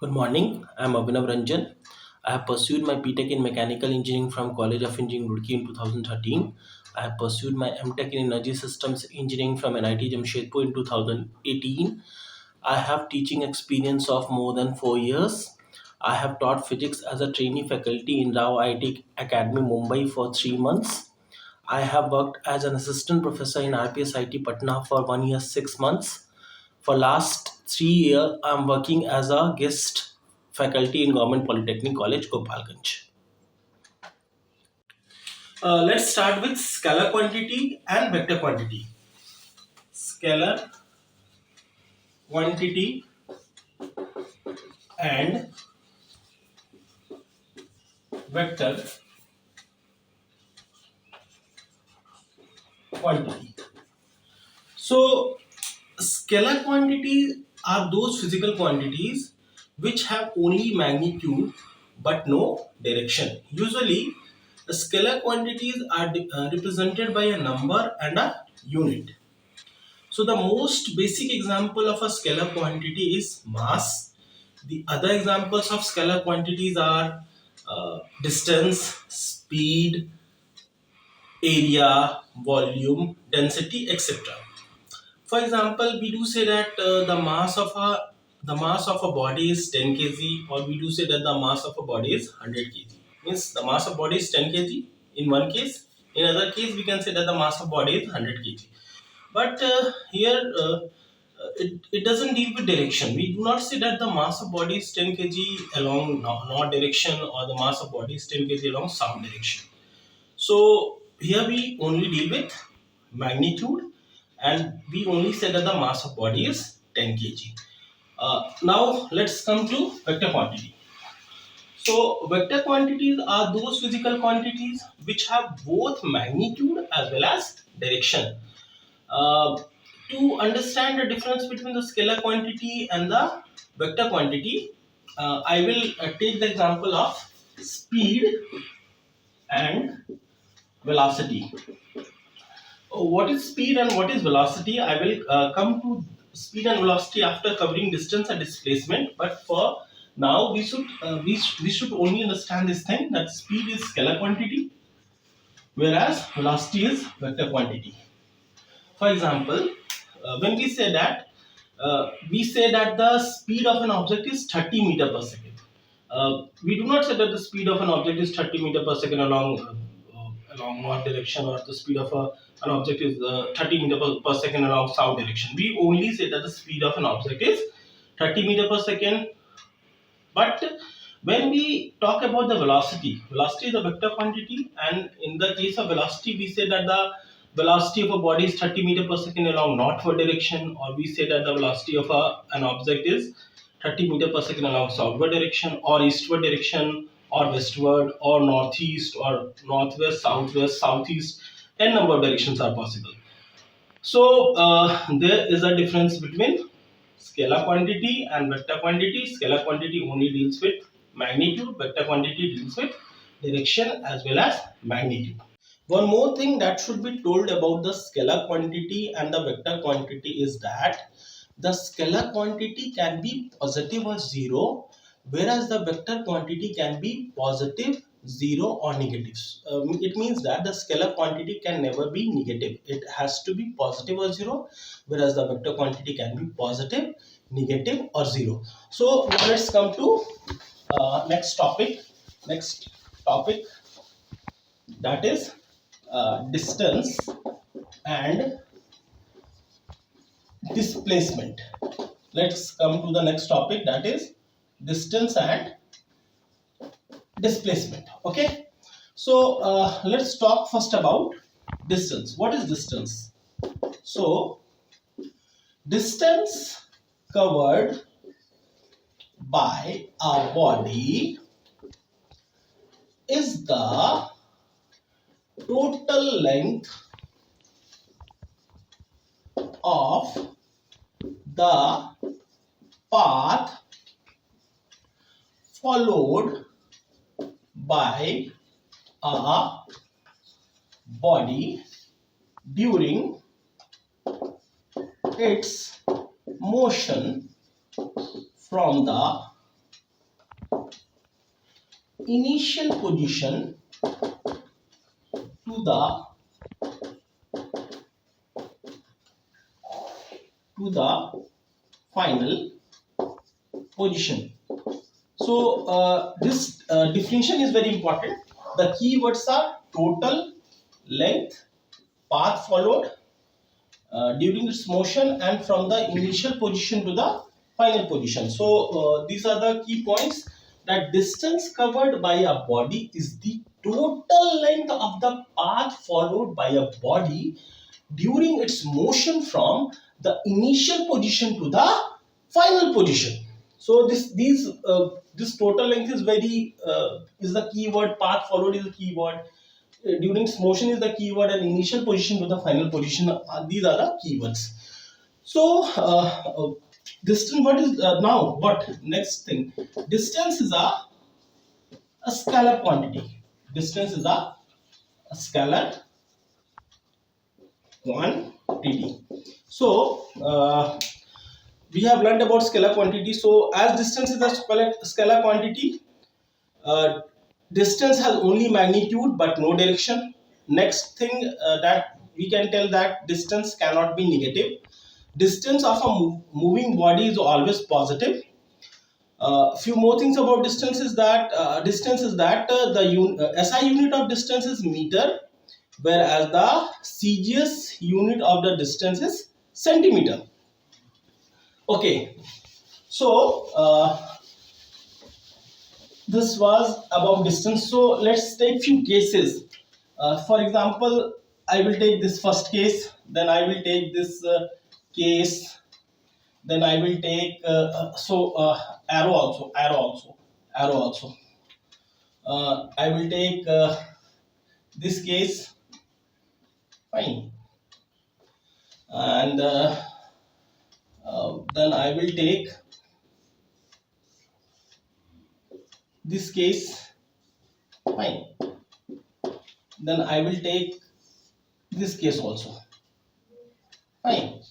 Good morning. I'm Abhinav Ranjan. I have pursued my BTech in Mechanical Engineering from College of Engineering Roorkee in 2013. I have pursued my MTech in Energy Systems Engineering from NIT Jamshedpur in 2018. I have teaching experience of more than 4 years. I have taught physics as a trainee faculty in Rao IT Academy, Mumbai for 3 months. I have worked as an assistant professor in RPS IT Patna for 1 year, 6 months. For last 3 years, I'm working as a guest faculty in Government Polytechnic College, Gopalganj. Let's start with scalar quantity and vector quantity. Scalar quantity and vector quantity. So, scalar quantities are those physical quantities which have only magnitude but no direction. Usually, the scalar quantities are represented by a number and a unit. So the most basic example of a scalar quantity is mass. The other examples of scalar quantities are distance, speed, area, volume, density, etc. For example, we do say that the mass of a body is 10 kg, or we do say that the mass of a body is 100 kg. Means the mass of body is 10 kg in one case. In other case, we can say that the mass of body is 100 kg. But it doesn't deal with direction. We do not say that the mass of body is 10 kg along north direction, or the mass of body is 10 kg along south direction. So here we only deal with magnitude, and we only say that the mass of body is 10 kg. Now let's come to vector quantity. So vector quantities are those physical quantities which have both magnitude as well as direction. Uh, to understand the difference between the scalar quantity and the vector quantity, I will take the example of speed and velocity. What is speed and what is velocity? I will come to speed and velocity after covering distance and displacement. But for now, we should only understand this thing, that speed is scalar quantity, whereas velocity is vector quantity. For example, when we say that the speed of an object is 30 meter per second. We do not say that the speed of an object is 30 meter per second along north direction, or the speed of an object is 30 meter per second along south direction. We only say that the speed of an object is 30 meter per second. But when we talk about the velocity is a vector quantity, and in the case of velocity, we say that the velocity of a body is 30 meter per second along northward direction, or we say that the velocity of an object is 30 meter per second along southward direction, or eastward direction, or westward, or northeast, or northwest, southwest, southeast. N number of directions are possible. So there is a difference between scalar quantity and vector quantity. Scalar quantity only deals with magnitude, vector quantity deals with direction as well as magnitude. One more thing that should be told about the scalar quantity and the vector quantity is that the scalar quantity can be positive or zero, whereas the vector quantity can be positive, zero, or negative. It means that the scalar quantity can never be negative. It has to be positive or zero, whereas the vector quantity can be positive, negative, or zero. So now let's come to next topic. Next topic, that is distance and displacement. Let's come to the next topic, that is distance and displacement. Okay, so let's talk first about distance. What is distance? So distance covered by a body is the total length of the path followed by a body during its motion from the initial position to the final position. So this definition is very important. The keywords are total length, path followed during its motion, and from the initial position to the final position. So these are the key points, that distance covered by a body is the total length of the path followed by a body during its motion from the initial position to the final position. So this total length is very is the keyword, path followed is the keyword, during its motion is the keyword, and initial position to the final position, these are the keywords. So distance, what is now what next thing, distance is a scalar quantity. Distance is a scalar quantity. So we have learned about scalar quantity. So as distance is a scalar quantity, distance has only magnitude but no direction. Next thing that we can tell, that distance cannot be negative. Distance of a moving body is always positive. Few more things about distance is that the SI unit of distance is meter, whereas the CGS unit of the distance is centimeter. Okay, so this was about distance. So let's take few cases. For example, I will take this first case, then I will take this case, then I will take arrow also. I will take this case, fine, and then I will take this case, fine, then I will take this case also, fine.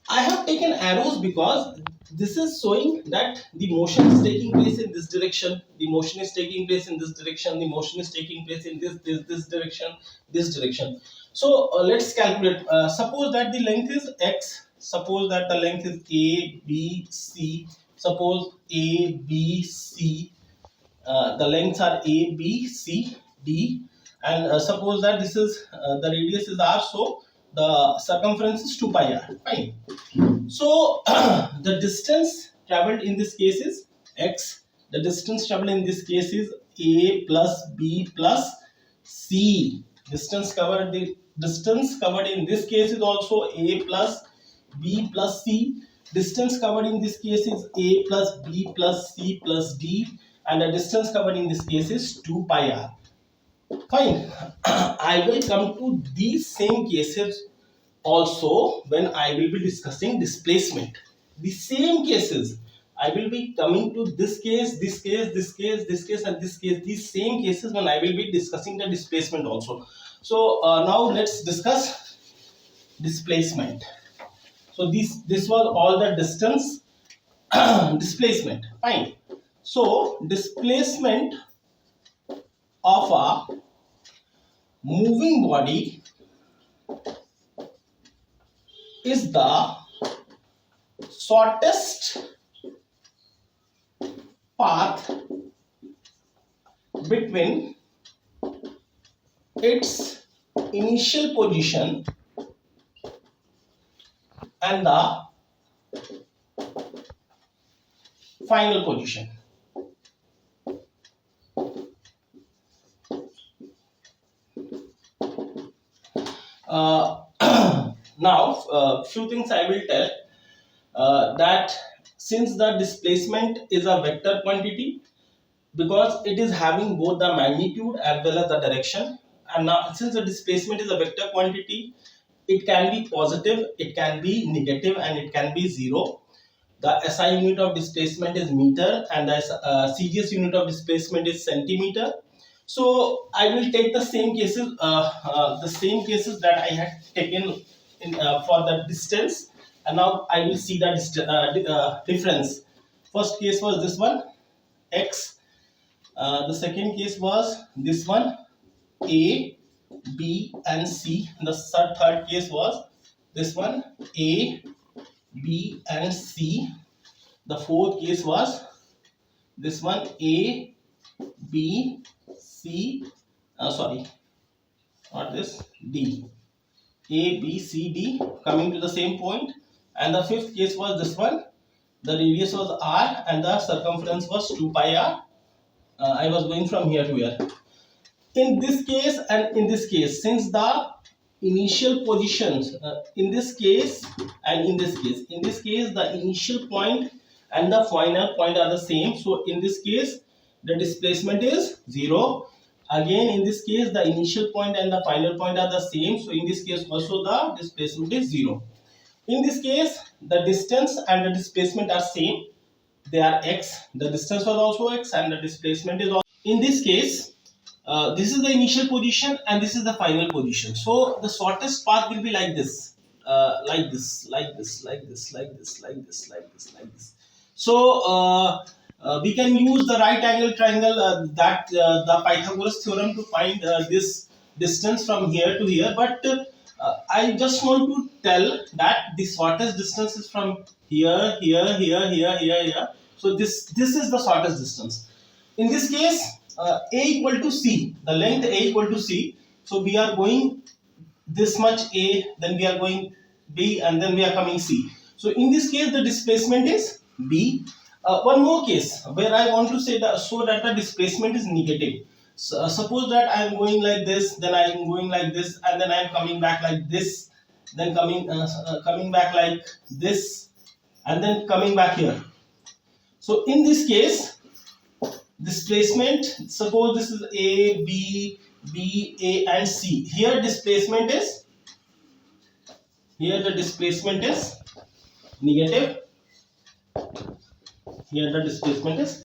I have taken arrows because this is showing that the motion is taking place in this direction, the motion is taking place in this direction, the motion is taking place in this direction. So let's calculate. Suppose that the length is x, suppose that the length is a b c, suppose a b c, the lengths are a b c d, and suppose that this is the radius is r, so the circumference is 2 pi r, fine. So the distance traveled in this case is x, the distance traveled in this case is a plus b plus c. Distance covered in this case is also a plus b plus c. Distance covered in this case is a plus b plus c plus d, and the distance covered in this case is 2 pi r. Fine. I will come to these same cases also when I will be discussing displacement. The same cases I will be coming to this case, this case, this case, this case, and this case. These same cases when I will be discussing the displacement also. So now let's discuss displacement. So this was all the distance displacement. Fine. So displacement of a moving body is the shortest path between its initial position and the final position. Now few things I will tell, that since the displacement is a vector quantity, because it is having both the magnitude as well as the direction, and now since the displacement is a vector quantity, it can be positive, it can be negative, and it can be zero. The SI unit of displacement is meter, and the CGS unit of displacement is centimeter. So I will take the same cases that I had taken in, for the distance, and now I will see the difference. First case was this one, x. The second case was this one, A, B and C. The third case was this one, A, B and C. The fourth case was this one, A, B, C, sorry, not this, D. A, B, C, D coming to the same point. And the fifth case was this one. The radius was R and the circumference was 2 pi R. I was going from here to here. In this case and in this case, since the initial positions in this case and in this case the initial point and the final point are the same. So in this case the displacement is 0. Again in this case the initial point and the final point are the same. So in this case also the displacement is 0. In this case the distance and the displacement are same. They are x. The distance was also x and the displacement is also. In this case, this is the initial position and this is the final position. So the shortest path will be like this, like this, like this, like this, like this, like this, like this, like this. So we can use the right angle triangle that the Pythagoras theorem to find this distance from here to here. But I just want to tell that the shortest distance is from here, here, here, here, here, here. So this is the shortest distance. In this case, A equal to C, the length A equal to C. So we are going this much A, then we are going B, and then we are coming C. So in this case, the displacement is B. One more case where I want to say that so that the displacement is negative. So, suppose that I am going like this, then I am going like this, and then I am coming back like this, then coming back like this, and then coming back here. So in this case, displacement, suppose this is A, B, B, A and C. Here displacement is, here the displacement is negative. Here the displacement is.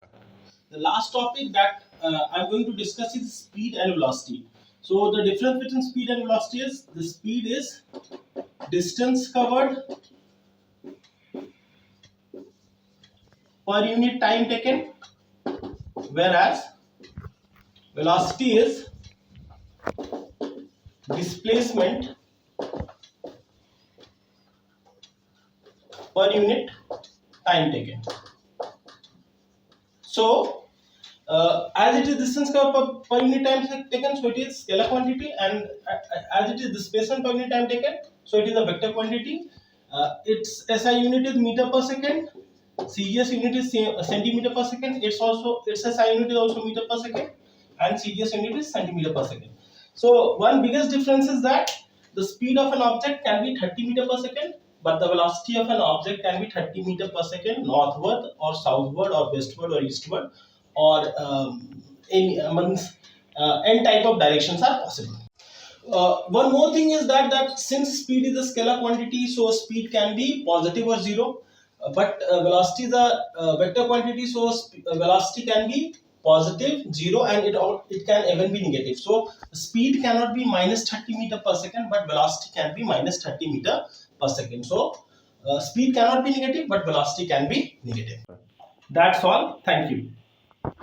The last topic that I'm going to discuss is speed and velocity. So the difference between speed and velocity is, the speed is distance covered per unit time taken, whereas velocity is displacement per unit time taken. So as it is distance covered per unit time taken, so it is scalar quantity, and as it is displacement per unit time taken, so it is a vector quantity. Its SI unit is meter per second, CGS unit is centimeter per second. Its SI unit is also meter per second, and CGS unit is centimeter per second. So one biggest difference is that the speed of an object can be 30 meter per second, but the velocity of an object can be 30 meter per second northward or southward or westward or eastward, or any amongst n type of directions are possible. One more thing is that since speed is a scalar quantity, so speed can be positive or zero, but velocity is a vector quantity, so velocity can be positive, zero, and it can even be negative. So speed cannot be minus 30 meter per second, but velocity can be minus 30 meter per second. So speed cannot be negative, but velocity can be negative. That's all. Thank you.